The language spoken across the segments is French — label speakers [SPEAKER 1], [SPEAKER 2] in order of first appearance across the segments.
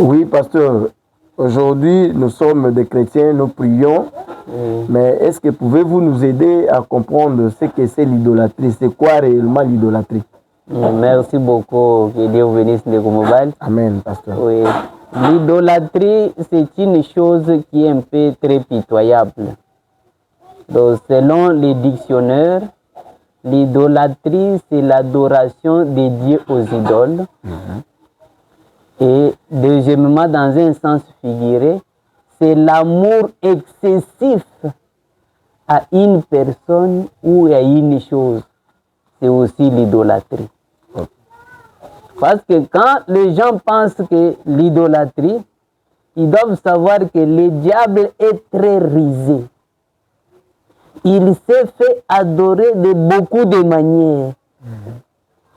[SPEAKER 1] Oui, pasteur. Aujourd'hui, nous sommes des chrétiens, nous prions. Mais est-ce que pouvez-vous nous aider à comprendre ce que c'est l'idolâtrie? C'est quoi réellement l'idolâtrie?
[SPEAKER 2] Merci beaucoup. Que Dieu vous bénisse, Ndeko Mobile.
[SPEAKER 1] Amen, pasteur.
[SPEAKER 2] Oui. L'idolâtrie, c'est une chose qui est un peu très pitoyable. Donc, selon les dictionnaires, l'idolâtrie, c'est l'adoration des dieux aux idoles. Et deuxièmement, dans un sens figuré, c'est l'amour excessif à une personne ou à une chose. C'est aussi l'idolâtrie. Parce que quand les gens pensent que l'idolâtrie, ils doivent savoir que le diable est très rusé. Il s'est fait adorer de beaucoup de manières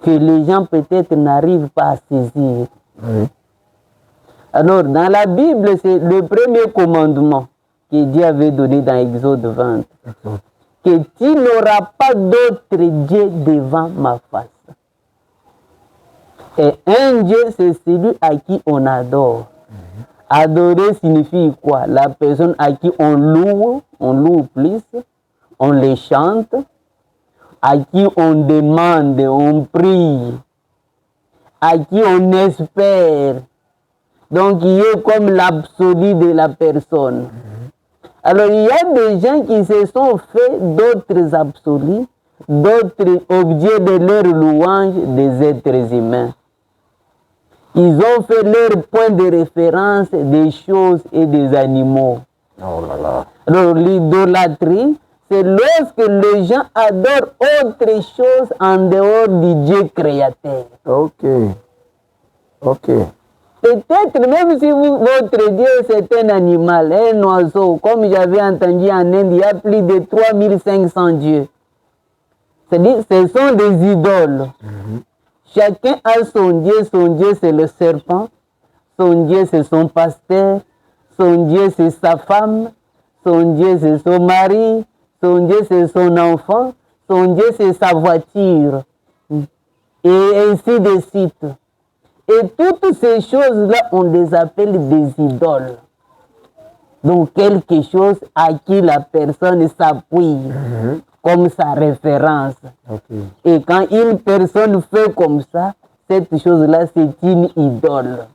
[SPEAKER 2] que les gens peut-être n'arrivent pas à saisir. Alors, dans la Bible, c'est le premier commandement que Dieu avait donné dans Exode 20. Que tu n'auras pas d'autre Dieu devant ma face. Et un Dieu, c'est celui à qui on adore. Adorer signifie quoi? La personne à qui on loue plus, on les chante, à qui on demande, on prie, à qui on espère. Donc, il est comme l'absolu de la personne. Alors, il y a des gens qui se sont fait d'autres absolus, d'autres objets de leur louange des êtres humains. Ils ont fait leur point de référence des choses et des animaux.
[SPEAKER 1] Oh là là.
[SPEAKER 2] Alors, l'idolâtrie, c'est lorsque les gens adorent autre chose en dehors du Dieu créateur.
[SPEAKER 1] Ok.
[SPEAKER 2] Peut-être même si votre Dieu c'est un animal, un oiseau, comme j'avais entendu en Inde, il y a plus de 3500 dieux. C'est-à-dire ce sont des idoles. Chacun a son Dieu c'est le serpent, son Dieu c'est son pasteur, son Dieu c'est sa femme, son Dieu c'est son mari, son Dieu c'est son enfant, son Dieu c'est sa voiture, et ainsi de suite. Et toutes ces choses-là, on les appelle des idoles. Donc, quelque chose à qui la personne s'appuie comme sa référence. Et quand une personne fait comme ça, cette chose-là, c'est une idole.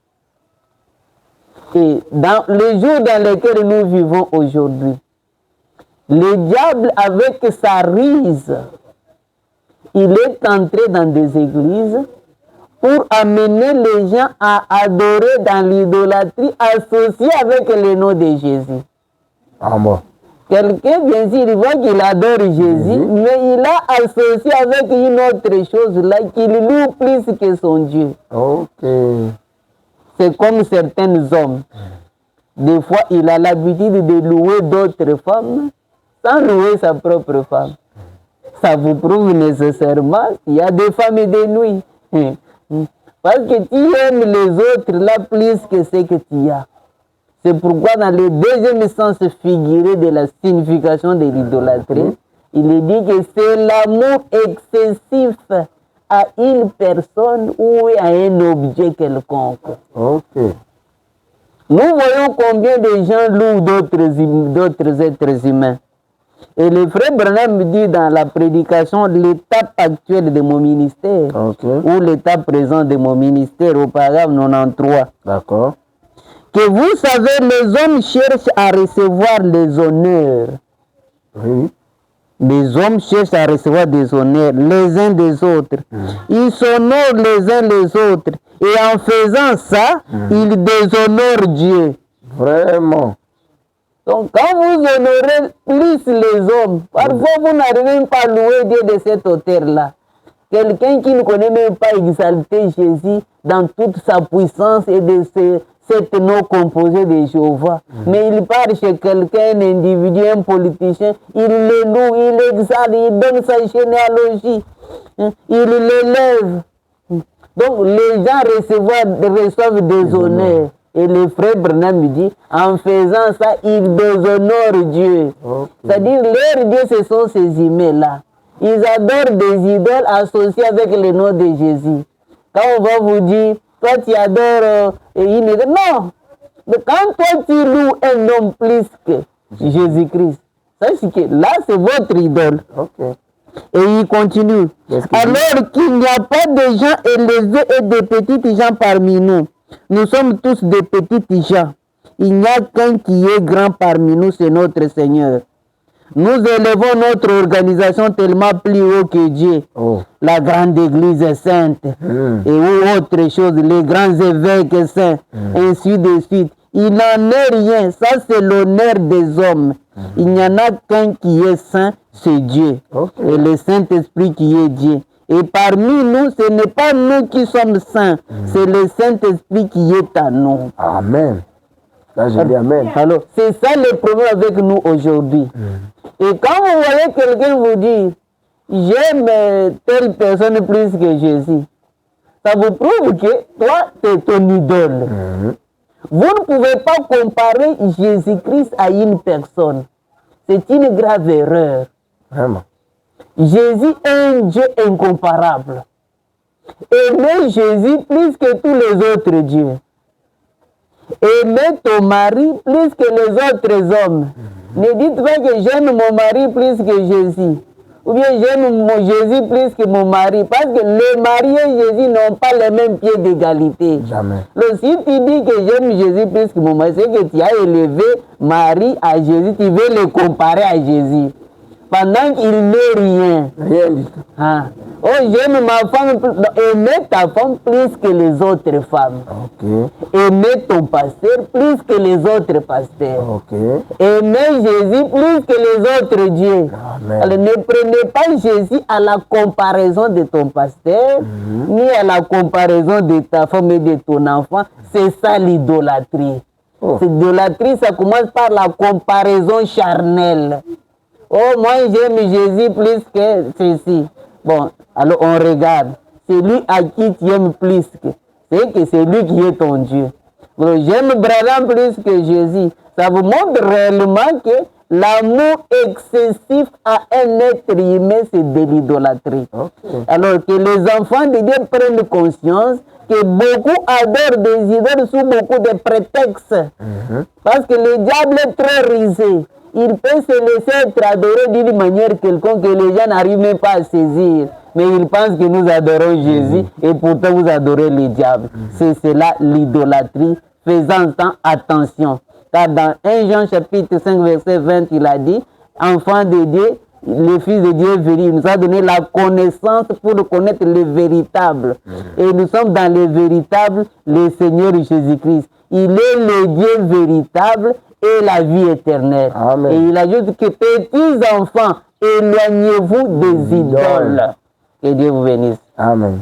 [SPEAKER 2] Et dans les jours dans lesquels nous vivons aujourd'hui, le diable, avec sa ruse, il est entré dans des églises pour amener les gens à adorer dans l'idolâtrie associée avec le nom de Jésus.
[SPEAKER 1] Ah bon.
[SPEAKER 2] Quelqu'un, bien sûr, il voit qu'il adore Jésus, mais il a associé avec une autre chose là qu'il loue plus que son Dieu.
[SPEAKER 1] Ok.
[SPEAKER 2] C'est comme certains hommes. Des fois, il a l'habitude de louer d'autres femmes sans louer sa propre femme. Ça vous prouve nécessairement qu'il y a des femmes et des nuits. Parce que tu aimes les autres là plus que ce que tu as. C'est pourquoi dans le deuxième sens figuré de la signification de l'idolâtrie, il est dit que c'est l'amour excessif à une personne ou à un objet quelconque.
[SPEAKER 1] Ok.
[SPEAKER 2] Nous voyons combien de gens louent d'autres êtres humains. Et le frère Branham me dit dans la prédication l'étape actuelle de mon ministère, ou l'étape présente de mon ministère au paragraphe 93.
[SPEAKER 1] D'accord.
[SPEAKER 2] Que vous savez, les hommes cherchent à recevoir les honneurs.
[SPEAKER 1] Oui.
[SPEAKER 2] Les hommes cherchent à recevoir des honneurs les uns des autres. Ils s'honorent les uns les autres. Et en faisant ça, ils déshonorent Dieu.
[SPEAKER 1] Vraiment.
[SPEAKER 2] Donc, quand vous honorez plus les hommes, parfois vous n'arrivez même pas à louer Dieu de cette hauteur-là. Quelqu'un qui ne connaît même pas exalter Jésus dans toute sa puissance et de cette nom composé de Jéhovah. Mais il part chez quelqu'un, un individu, un politicien, il le loue, il l'exalte, il donne sa généalogie, il l'élève. Donc, les gens reçoivent des honneurs. Et le frère Branham dit, en faisant ça, ils déshonorent Dieu. C'est-à-dire, leur Dieu, ce sont ces humains-là. Ils adorent des idoles associées avec le nom de Jésus. Quand on va vous dire, toi tu adores une idole. Non. Mais quand toi tu loues un homme plus que Jésus-Christ, sachez que là c'est votre idole.
[SPEAKER 1] Ok.
[SPEAKER 2] Et il continue. Alors qu'il n'y a pas de gens élevés et de petites gens parmi nous. Nous sommes tous des petites gens. Il n'y a qu'un qui est grand parmi nous, c'est notre Seigneur. Nous élevons notre organisation tellement plus haut que Dieu. La grande église sainte et ou autre chose, les grands évêques saints, ainsi de suite. Il n'en est rien. Ça, c'est l'honneur des hommes. Il n'y en a qu'un qui est saint, c'est Dieu. Et le Saint-Esprit qui est Dieu. Et parmi nous, ce n'est pas nous qui sommes saints, c'est le Saint-Esprit qui est à nous.
[SPEAKER 1] Amen. Là, je dis Amen.
[SPEAKER 2] Alors, c'est ça le problème avec nous aujourd'hui. Et quand vous voyez quelqu'un vous dire, j'aime telle personne plus que Jésus, ça vous prouve que toi, c'est ton idole. Vous ne pouvez pas comparer Jésus-Christ à une personne. C'est une grave erreur.
[SPEAKER 1] Vraiment.
[SPEAKER 2] Jésus est un Dieu incomparable. Aimez Jésus plus que tous les autres dieux. Aimez ton mari plus que les autres hommes. Ne dites pas que j'aime mon mari plus que Jésus. Ou bien j'aime mon Jésus plus que mon mari. Parce que le mari et Jésus n'ont pas les mêmes pieds d'égalité.
[SPEAKER 1] Jamais.
[SPEAKER 2] Donc, si tu dis que j'aime Jésus plus que mon mari, c'est que tu as élevé Marie à Jésus. Tu veux le comparer à Jésus. Pendant qu'il n'est rien.
[SPEAKER 1] Rien du tout.
[SPEAKER 2] Ah. Oh, j'aime ma femme. Aimez ta femme plus que les autres femmes. Aimez ton pasteur plus que les autres pasteurs. Aimez Jésus plus que les autres dieux. Alors, ne prenez pas Jésus à la comparaison de ton pasteur, ni à la comparaison de ta femme et de ton enfant. C'est ça l'idolâtrie. L'idolâtrie, ça commence par la comparaison charnelle. Oh, moi j'aime Jésus plus que ceci. Bon, alors on regarde. C'est lui à qui tu aimes plus que. C'est que c'est lui qui est ton Dieu. Donc, j'aime Branham plus que Jésus. Ça vous montre réellement que l'amour excessif à un être humain, c'est de l'idolâtrie. Alors que les enfants de Dieu prennent conscience que beaucoup adorent des idoles sous beaucoup de prétextes. Parce que le diable est très rusé. Il peut se laisser être adoré d'une manière quelconque que les gens n'arrivent même pas à saisir. Mais ils pensent que nous adorons Jésus et pourtant vous adorez le diable. C'est cela l'idolâtrie. Faisant attention. Car dans 1 Jean chapitre 5 verset 20, il a dit, enfant de Dieu, le Fils de Dieu est venu. Il nous a donné la connaissance pour connaître le véritable. Et nous sommes dans le véritable, le Seigneur Jésus-Christ. Il est le Dieu véritable et la vie éternelle.
[SPEAKER 1] Amen.
[SPEAKER 2] Et il ajoute que petits enfants, éloignez-vous des idoles. Que Dieu vous bénisse.
[SPEAKER 1] Amen.